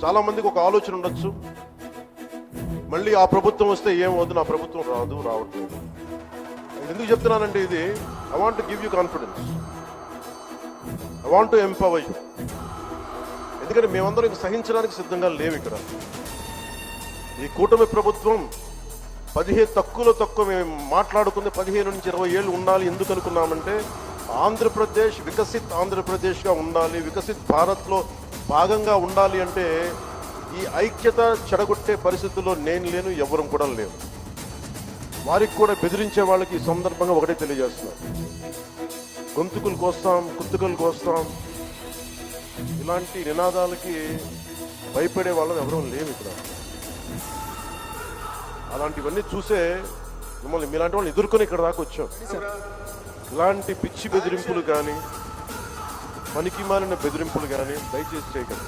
చాలా మందికి ఒక ఆలోచన ఉండొచ్చు, మళ్ళీ ఆ ప్రభుత్వం వస్తే ఏమవుతుంది, నా ప్రభుత్వం రావట్లేదు. ఎందుకు చెప్తున్నానంటే ఇది I want to give you confidence, I want to empower you. ఎందుకంటే మేమందరం ఇంక సహించడానికి సిద్ధంగా లేవు. ఇక్కడ ఈ కూటమి ప్రభుత్వం 15 తక్కువ మేము మాట్లాడుకుంది 15 నుంచి 20 ఏళ్ళు ఉండాలి. ఎందుకు అనుకున్నామంటే ఆంధ్రప్రదేశ్ వికసిత్ ఆంధ్రప్రదేశ్గా ఉండాలి, వికసిత్ భారత్లో భాగంగా ఉండాలి. అంటే ఈ ఐక్యత చెడగొట్టే పరిస్థితుల్లో నేను లేను, ఎవరం కూడా లేవు. వారికి కూడా బెదిరించే వాళ్ళకి ఈ సందర్భంగా ఒకటే తెలియజేస్తున్నారు, గొంతుకులు కోస్తాం, కుత్తుకలు కోస్తాం, ఇలాంటి నినాదాలకి భయపడే వాళ్ళం ఎవరూ లేవు ఇక్కడ. అలాంటివన్నీ చూసే మిమ్మల్ని మీలాంటి వాళ్ళని ఎదుర్కొని ఇక్కడ దాకా వచ్చాం. ఇలాంటి పిచ్చి బెదిరింపులు కానీ, పనికి మాలిన బెదిరింపులు కానీ దయచేసి చేయకండి.